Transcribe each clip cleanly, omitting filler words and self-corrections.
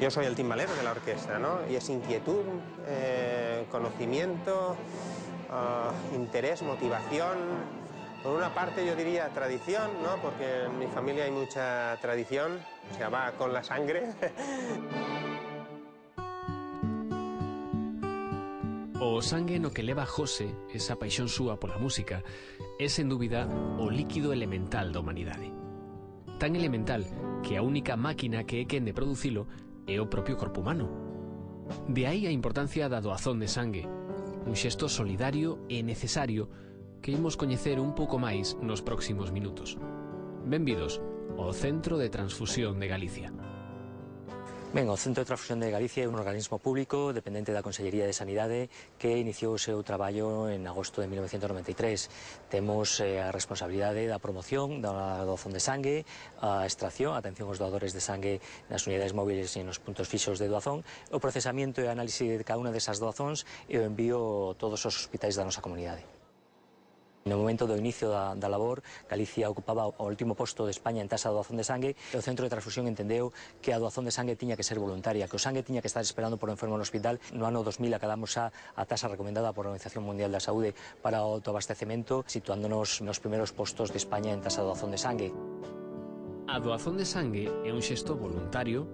Yo soy el timbalero de la orquesta, ¿no? Y es inquietud, conocimiento, interés, motivación. Por una parte yo diría tradición, ¿no? Porque en mi familia hay mucha tradición, o sea, va con la sangre. O sangue no que leva José, esa paixón súa pola música, é sen dúbida o líquido elemental da humanidade. Tan elemental que a única máquina que é quen de producilo é o propio corpo humano. De aí a importancia da doazón de sangue, un xesto solidario e necesario que imos coñecer un pouco máis nos próximos minutos. Benvidos ao Centro de Transfusión de Galicia. Ben, o Centro de Transfusión de Galicia é un organismo público dependente da Consellería de Sanidade que iniciou o seu traballo en agosto de 1993. Temos a responsabilidade da promoción da doazón de sangue, a extracción, a atención aos doadores de sangue nas unidades móviles e nos puntos fixos de doazón, o procesamento e análise de cada unha desas doazóns e o envío a todos os hospitais da nosa comunidade. No momento do inicio da labor, Galicia ocupaba o último posto de España en tasa de doazón de sangue e o Centro de Transfusión entendeu que a doazón de sangue tiña que ser voluntaria, que o sangue tiña que estar esperando por o enfermo no hospital. No ano 2000 acadamos a tasa recomendada por a Organización Mundial da Saúde para o autoabastecemento, situándonos nos primeiros postos de España en tasa de doazón de sangue. A doazón de sangue é un xesto voluntario,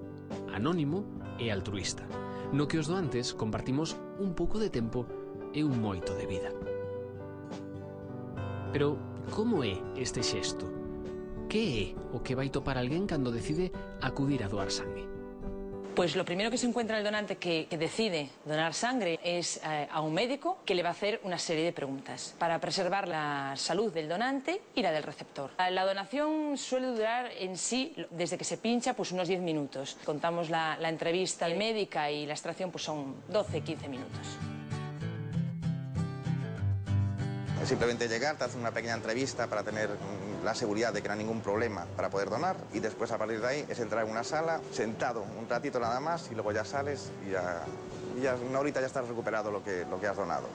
anónimo e altruísta, no que os doantes compartimos un pouco de tempo e un moito de vida. Pero como é este xesto? Que é o que vai topar alguén cando decide acudir a doar sangue? Pues lo primero que se encuentra el donante que decide donar sangre es a un médico que le va a hacer una serie de preguntas para preservar la salud del donante y la del receptor. La donación suele durar en sí, desde que se pincha, pues unos 10 minutos. Contamos la entrevista médica y la extracción, pues son 12-15 minutos. Simplemente llegar, te hacen una pequeña entrevista para tener la seguridad de que no hay ningún problema para poder donar y después a partir de ahí es entrar en una sala, sentado un ratito nada más y luego ya sales y ya en una horita ya estás recuperado lo que has donado.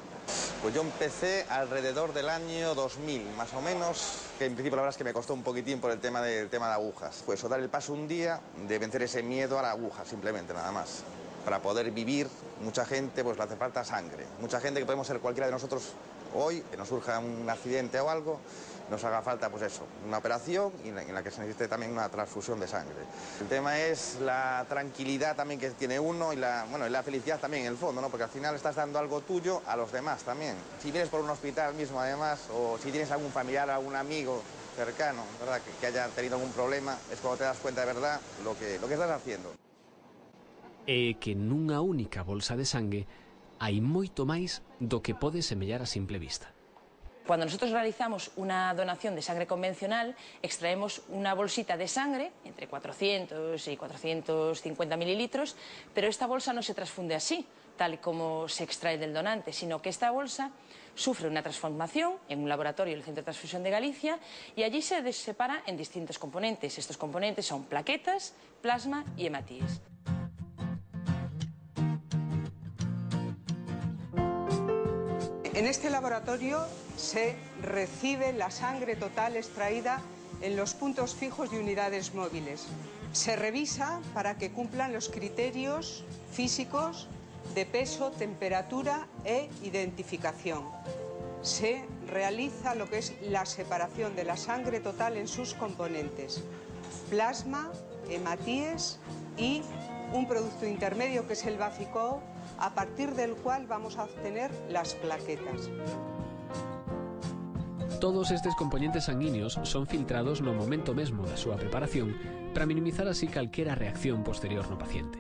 Pues yo empecé alrededor del año 2000, más o menos, que en principio la verdad es que me costó un poquitín por el tema de agujas. Pues o dar el paso un día de vencer ese miedo a la aguja, simplemente, nada más. Para poder vivir, mucha gente pues le hace falta sangre. Mucha gente que podemos ser cualquiera de nosotros hoy, que nos surja un accidente o algo, nos haga falta pues eso, una operación en la que se necesite también una transfusión de sangre. El tema es la tranquilidad también que tiene uno y la felicidad también en el fondo, ¿no? Porque al final estás dando algo tuyo a los demás también. Si vienes por un hospital mismo además, o si tienes algún familiar, algún amigo cercano, ¿verdad? Que haya tenido algún problema, es cuando te das cuenta de verdad lo que estás haciendo. É que nunha única bolsa de sangue hai moito máis do que pode semellar a simple vista. Cuando nosotros realizamos una donación de sangre convencional, extraemos una bolsita de sangre, entre 400 y 450 mililitros, pero esta bolsa no se transfunde así, tal como se extrae del donante, sino que esta bolsa sufre una transformación en un laboratorio del Centro de Transfusión de Galicia y allí se separa en distintos componentes. Estos componentes son plaquetas, plasma y hematíes. En este laboratorio se recibe la sangre total extraída en los puntos fijos de unidades móviles. Se revisa para que cumplan los criterios físicos de peso, temperatura e identificación. Se realiza lo que es la separación de la sangre total en sus componentes: plasma, hematíes y un producto intermedio que es el Bafficol, a partir del cual vamos a obtener las plaquetas. Todos estes componentes sanguíneos son filtrados no momento mesmo da súa preparación para minimizar así calquera reacción posterior no paciente.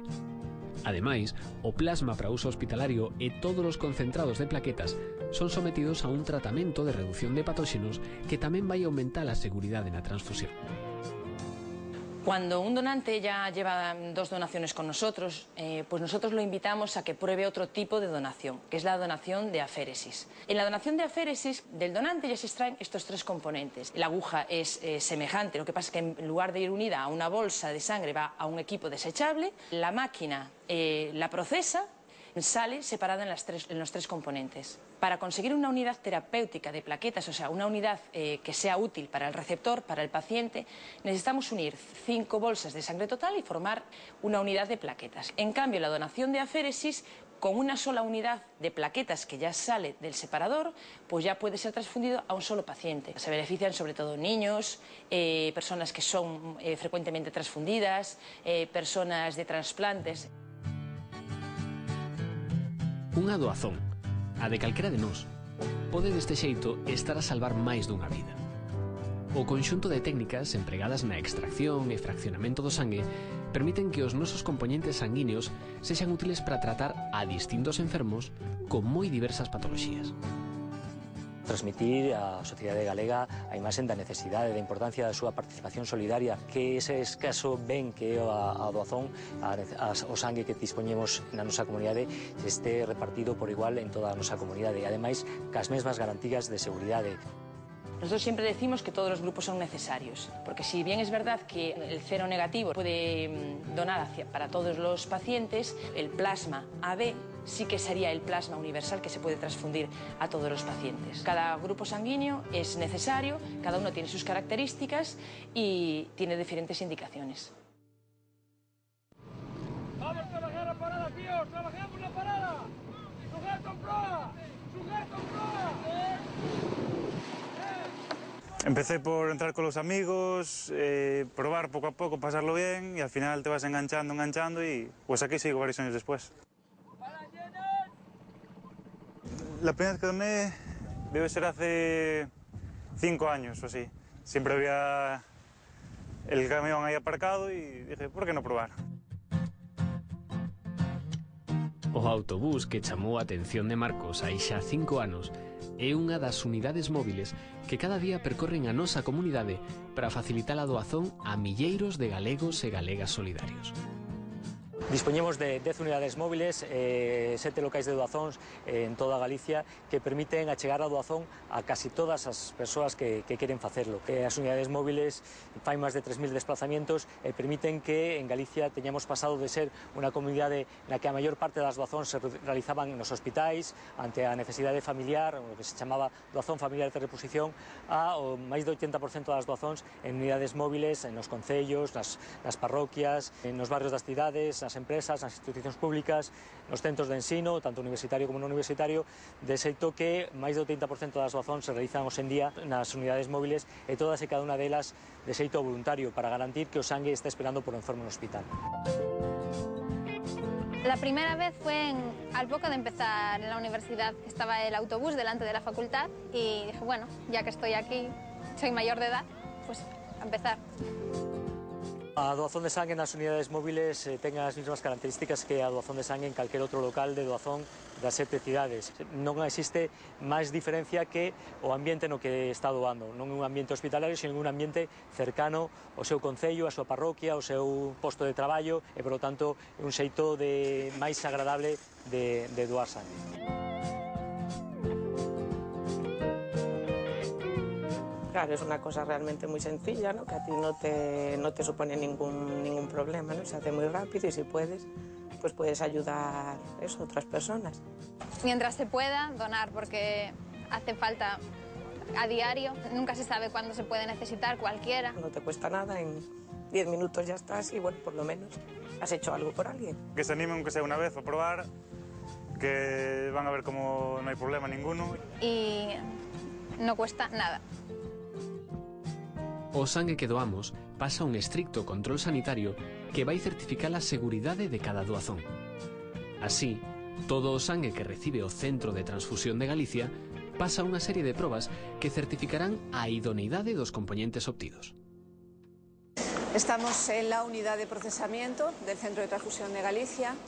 Ademais, o plasma para uso hospitalario e todos os concentrados de plaquetas son sometidos a un tratamento de reducción de patóxenos que tamén vai aumentar a seguridade na transfusión. Cuando un donante ya lleva 2 donaciones con nosotros, pues nosotros lo invitamos a que pruebe otro tipo de donación, que es la donación de aféresis. En la donación de aféresis del donante ya se extraen estos 3 componentes. La aguja es semejante, lo que pasa es que en lugar de ir unida a una bolsa de sangre va a un equipo desechable. La máquina la procesa sale separada en los tres componentes. Para conseguir una unidad terapéutica de plaquetas, o sea, una unidad que sea útil para el receptor, para el paciente, necesitamos unir 5 bolsas de sangre total y formar una unidad de plaquetas. En cambio, la donación de aféresis, con una sola unidad de plaquetas que ya sale del separador, pues ya puede ser transfundido a un solo paciente. Se benefician sobre todo niños, personas que son frecuentemente transfundidas, personas de trasplantes. Unha doazón, a de calquera de nós, pode deste xeito estar a salvar máis dunha vida. O conxunto de técnicas empregadas na extracción e fraccionamento do sangue permiten que os nosos componentes sanguíneos sexan útiles para tratar a distintos enfermos con moi diversas patoloxías. Transmitir á sociedade galega a imaxe da necesidade e da importancia da súa participación solidaria, que ese escaso ben que é a doazón, o sangue que dispoñemos na nosa comunidade, este repartido por igual en toda a nosa comunidade e ademais cas mesmas garantías de seguridade. Nosotros siempre decimos que todos los grupos son necesarios, porque si bien es verdad que el cero negativo puede donar para todos los pacientes, el plasma AB sí que sería el plasma universal que se puede transfundir a todos los pacientes. Cada grupo sanguíneo es necesario, cada uno tiene sus características y tiene diferentes indicaciones. ¡Vamos a trabajar a parada, tíos! ¡Trabajemos la parada! ¡Sujeto en proa! ¡Sujeto en proa! Empecé por entrar con los amigos, probar poco a poco, pasarlo bien y al final te vas enganchando y pues aquí sigo varios años después. La primera vez que doné debe ser hace 5 años o así. Siempre había el camión ahí aparcado y dije, ¿por qué no probar? O autobús que chamou a atención de Marcos hai xa 5 anos é unha das unidades móviles que cada día percorren a nosa comunidade para facilitar a doazón a milleiros de galegos e galegas solidarios. Dispoñemos de 10 unidades móviles, 7 locais de doazóns en toda Galicia que permiten achegar a doazón a casi todas as persoas que queren facerlo. As unidades móviles fai máis de 3.000 desplazamientos e permiten que en Galicia teñamos pasado de ser unha comunidade na que a maior parte das doazóns se realizaban nos hospitais ante a necesidade familiar, o que se chamaba doazón familiar de reposición, a máis do 80% das doazóns en unidades móviles nos concellos, nas parroquias, nos barrios das cidades, nas empresas, nas institucións públicas, nos centros de ensino, tanto universitario como non universitario, de xeito que máis do 30% das doazóns se realizan hoxe en día nas unidades móviles e todas e cada unha delas de xeito voluntario para garantir que o sangue está esperando por o enfermo no hospital. La primera vez fue al poco de empezar en la universidad. Estaba el autobús delante de la facultad y dije, bueno, ya que estoy aquí, soy mayor de edad, pues a empezar. A doazón de sangue nas unidades móviles ten as mesmas características que a doazón de sangue en calquer outro local de doazón das 7 cidades. Non existe máis diferencia que o ambiente no que está doando. Non é un ambiente hospitalario, sino un ambiente cercano ao seu concello, a súa parroquia, ao seu posto de traballo e, por lo tanto, é un xeito máis agradable de doar sangue. Claro, es una cosa realmente muy sencilla, ¿no? Que a ti no te supone ningún problema, ¿no? Se hace muy rápido y si puedes, pues puedes ayudar a otras personas. Mientras se pueda, donar, porque hace falta a diario. Nunca se sabe cuándo se puede necesitar, cualquiera. No te cuesta nada, en 10 minutos ya estás y, bueno, por lo menos has hecho algo por alguien. Que se animen, aunque sea una vez, a probar, que van a ver cómo no hay problema ninguno. Y no cuesta nada. O sangue que doamos pasa un estricto control sanitario que vai certificar a seguridade de cada doazón. Así, todo o sangue que recibe o Centro de Transfusión de Galicia pasa unha serie de probas que certificarán a idoneidade dos componentes obtidos. Estamos en la unidad de procesamiento del Centro de Transfusión de Galicia.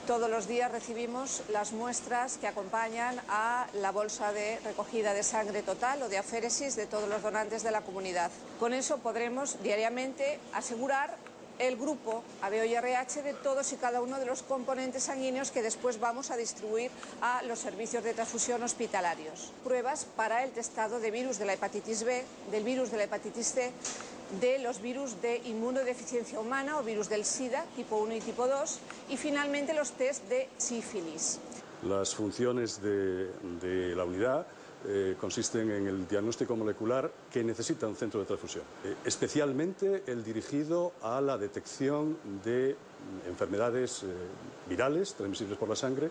Todos los días recibimos las muestras que acompañan a la bolsa de recogida de sangre total o de aféresis de todos los donantes de la comunidad. Con eso podremos diariamente asegurar el grupo AB y RH de todos y cada uno de los componentes sanguíneos que después vamos a distribuir a los servicios de transfusión hospitalarios. Pruebas para el testado de virus de la hepatitis B, del virus de la hepatitis C, de los virus de inmunodeficiencia humana o virus del SIDA, tipo 1 y tipo 2, y finalmente los test de sífilis. Las funciones de la unidad consisten en el diagnóstico molecular que necesita un centro de transfusión, especialmente el dirigido a la detección de enfermedades virales transmisibles por la sangre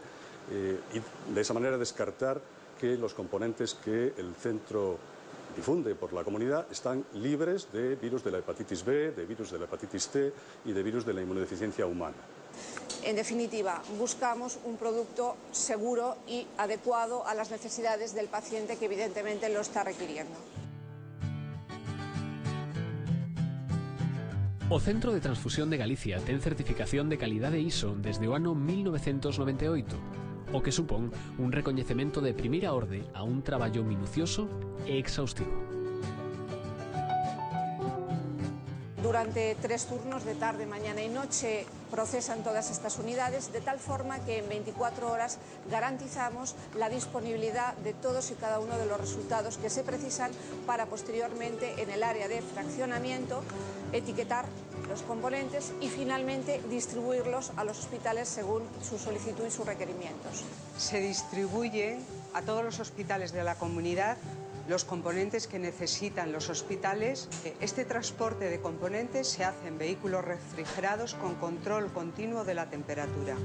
y de esa manera descartar que los componentes que el centro difunde por la comunidad están libres de virus de la hepatitis B, de virus de la hepatitis C y de virus de la inmunodeficiencia humana. En definitiva, buscamos un producto seguro y adecuado a las necesidades del paciente que evidentemente lo está requiriendo. O Centro de Transfusión de Galicia ten certificación de calidade ISO desde o ano 1998, o que supón un recoñecemento de primeira orde a un traballo minucioso e exhaustivo. Durante 3 turnos de tarde, mañana y noche procesan todas estas unidades de tal forma que en 24 horas garantizamos la disponibilidad de todos y cada uno de los resultados que se precisan para posteriormente en el área de fraccionamiento etiquetar los componentes y finalmente distribuirlos a los hospitales según su solicitud y sus requerimientos. Se distribuye a todos los hospitales de la comunidad los componentes que necesitan los hospitales. Este transporte de componentes se hace en vehículos refrigerados con control continuo de la temperatura.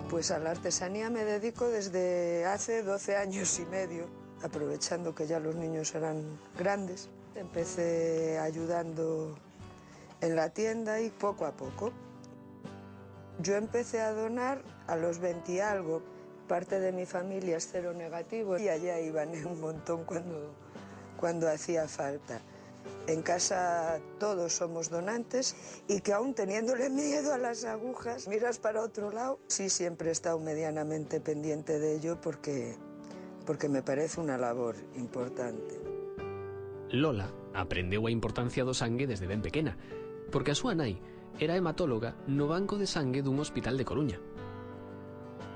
Pues a la artesanía me dedico desde hace 12 años y medio. Aprovechando que ya los niños eran grandes, empecé ayudando en la tienda y poco a poco. Yo empecé a donar a los 20 y algo. Parte de mi familia es cero negativo y allá iban un montón cuando hacía falta. En casa todos somos donantes y que aún teniéndole miedo a las agujas, miras para otro lado. Sí, siempre he estado medianamente pendiente de ello porque me parece unha labor importante. Lola aprendeu a importancia do sangue desde ben pequena, porque a súa nai era hematóloga no banco de sangue dun hospital de Coruña.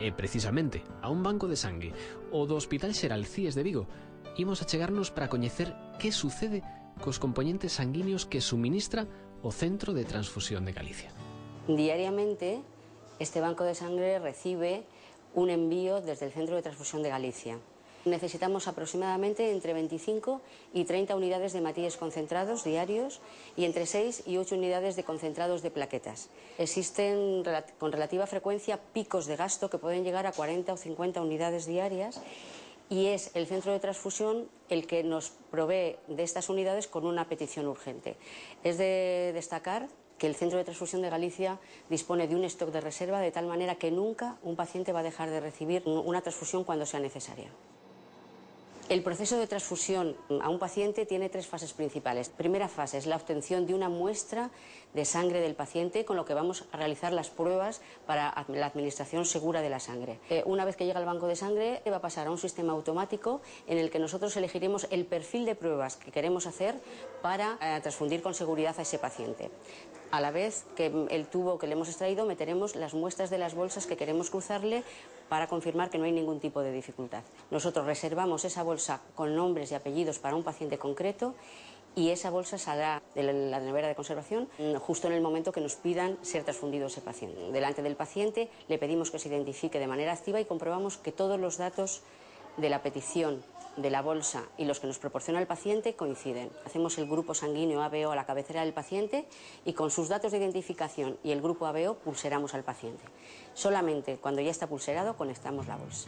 E precisamente a un banco de sangue, o do Hospital Xeral CIES de Vigo, imos a chegarnos para coñecer que sucede cos componentes sanguíneos que suministra o Centro de Transfusión de Galicia. Diariamente, este banco de sangre recibe un envío desde el Centro de Transfusión de Galicia. Necesitamos aproximadamente entre 25 y 30 unidades de hematíes concentrados diarios y entre 6 y 8 unidades de concentrados de plaquetas. Existen con relativa frecuencia picos de gasto que pueden llegar a 40 o 50 unidades diarias y es el centro de transfusión el que nos provee de estas unidades con una petición urgente. Es de destacar que el Centro de Transfusión de Galicia dispone de un stock de reserva de tal manera que nunca un paciente va a dejar de recibir una transfusión cuando sea necesaria. El proceso de transfusión a un paciente tiene 3 fases principales. Primera fase es la obtención de una muestra de sangre del paciente con lo que vamos a realizar las pruebas para la administración segura de la sangre. Una vez que llega al banco de sangre va a pasar a un sistema automático en el que nosotros elegiremos el perfil de pruebas que queremos hacer para transfundir con seguridad a ese paciente. A la vez que el tubo que le hemos extraído meteremos las muestras de las bolsas que queremos cruzarle para confirmar que no hay ningún tipo de dificultad. Nosotros reservamos esa bolsa con nombres y apellidos para un paciente concreto y esa bolsa saldrá de la nevera de conservación justo en el momento que nos pidan ser transfundido ese paciente. Delante del paciente le pedimos que se identifique de manera activa y comprobamos que todos los datos de la petición de la bolsa y los que nos proporciona el paciente coinciden. Hacemos el grupo sanguíneo ABO a la cabecera del paciente y con sus datos de identificación y el grupo ABO pulseramos al paciente. Solamente cuando ya está pulserado conectamos la bolsa.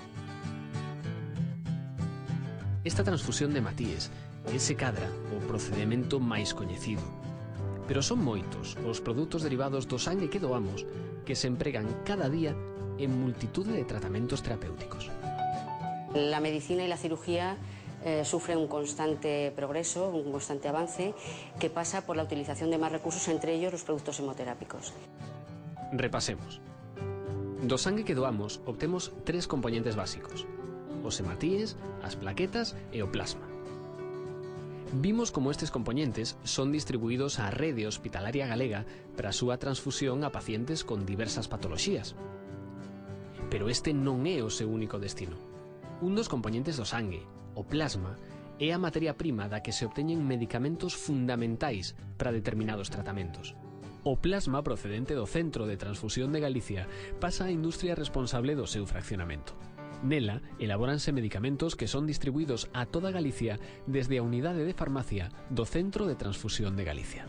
Esta transfusión de hematíes é se cadra o procedimento máis coñecido. Pero son moitos os produtos derivados do sangue que doamos que se empregan cada día en multitude de tratamentos terapéuticos. La medicina y la cirugía sufren un constante progreso, un constante avance, que pasa por la utilización de más recursos, entre ellos los productos hemoterápicos. Repasemos. Do sangue que doamos obtemos 3 componentes básicos: os hematíes, as plaquetas e o plasma. Vimos como estes componentes son distribuídos á rede hospitalaria galega para a súa transfusión a pacientes con diversas patoloxías. Pero este non é o seu único destino. Un dos componentes do sangue, o plasma, é a materia prima da que se obteñen medicamentos fundamentais para determinados tratamentos. O plasma procedente do Centro de Transfusión de Galicia pasa á industria responsable do seu fraccionamento. Nela, elabóranse medicamentos que son distribuídos a toda Galicia desde a unidade de farmacia do Centro de Transfusión de Galicia.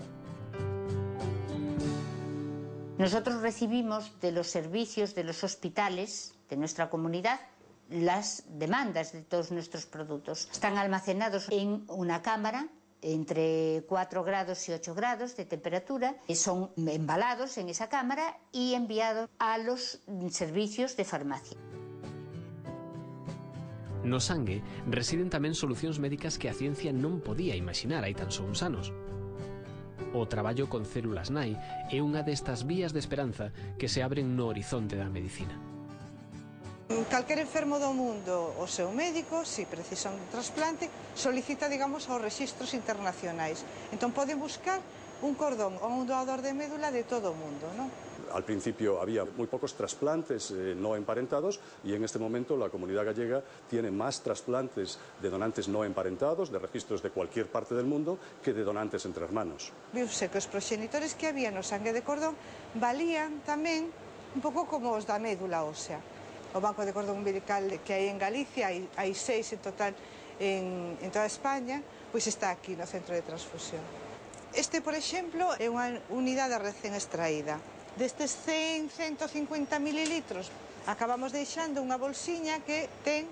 Nosotros recibimos de los servicios de los hospitales de nuestra comunidad las demandas de todos nuestros productos. Están almacenados en una cámara entre 4 grados y 8 grados de temperatura, son embalados en esa cámara y enviados a los servicios de farmacia. No sangue residen tamén solucións médicas que a ciencia non podía imaginar hai tan só uns anos. O traballo con células nai é unha destas vías de esperanza que se abren no horizonte da medicina. Calquer enfermo do mundo, o seu médico, se precisa un trasplante, solicita, digamos, aos rexistros internacionais. Entón poden buscar un cordón ou un doador de médula de todo o mundo, non? Al principio había muy pocos trasplantes no emparentados y en este momento la comunidad gallega tiene más trasplantes de donantes no emparentados, de registros de cualquier parte del mundo, que de donantes entre hermanos. Viuse que os proxenitores que había no sangue de cordón valían tamén un pouco como os da médula ósea. O banco de cordón umbilical que hai en Galicia, hai 6 en total en toda España, pois está aquí no centro de transfusión. Este, por exemplo, é unha unidade recén extraída. Destes 100-150 mililitros acabamos deixando unha bolsiña que ten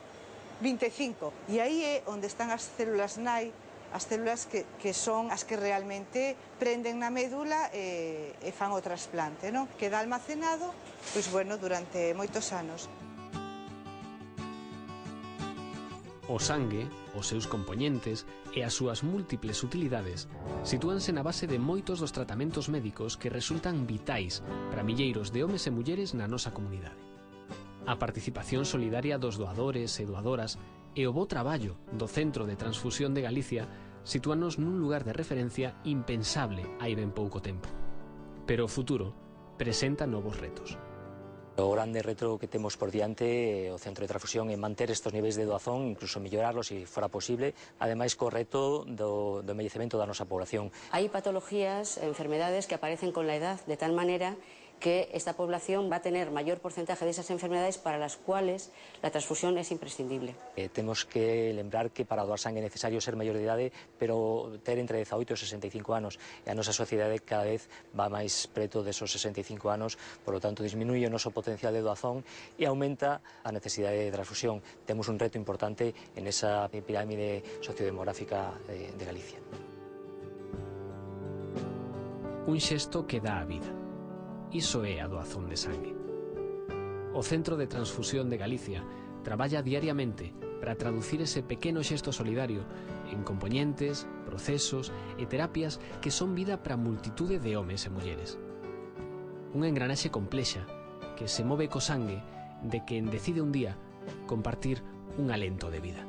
25. E aí é onde están as células nai, as células que son as que realmente prenden na médula e fan o trasplante, non? Queda almacenado, pois bueno, durante moitos anos. O sangue, os seus componentes e as súas múltiples utilidades sitúanse na base de moitos dos tratamentos médicos que resultan vitais para milleiros de homes e mulleres na nosa comunidade. A participación solidaria dos doadores e doadoras e o bo traballo do Centro de Transfusión de Galicia sitúanos nun lugar de referencia impensable hai ben pouco tempo. Pero o futuro presenta novos retos. O grande reto que temos por diante o Centro de Transfusión é manter estes niveis de doazón, incluso mellorarlos se fora posible, ademais co reto do envellecemento da nosa población. Hay patologías, enfermedades que aparecen con la edad de tal manera que esta población va a tener mayor porcentaje de esas enfermedades para las cuales la transfusión es imprescindible. Temos que lembrar que para doar sangue é necesario ser maior de idade, pero ter entre 18 e 65 anos. E a nosa sociedade cada vez va máis preto desos 65 anos, por lo tanto disminuye o noso potencial de doazón e aumenta a necesidade de transfusión. Temos un reto importante en esa pirámide sociodemográfica de Galicia. Un xesto que dá a vida. Iso é a doazón de sangue. O Centro de Transfusión de Galicia traballa diariamente para traducir ese pequeno xesto solidario en componentes, procesos e terapias que son vida para multitude de homes e mulleres. Unha engranaxe complexa que se move co sangue de quen decide un día compartir un alento de vida.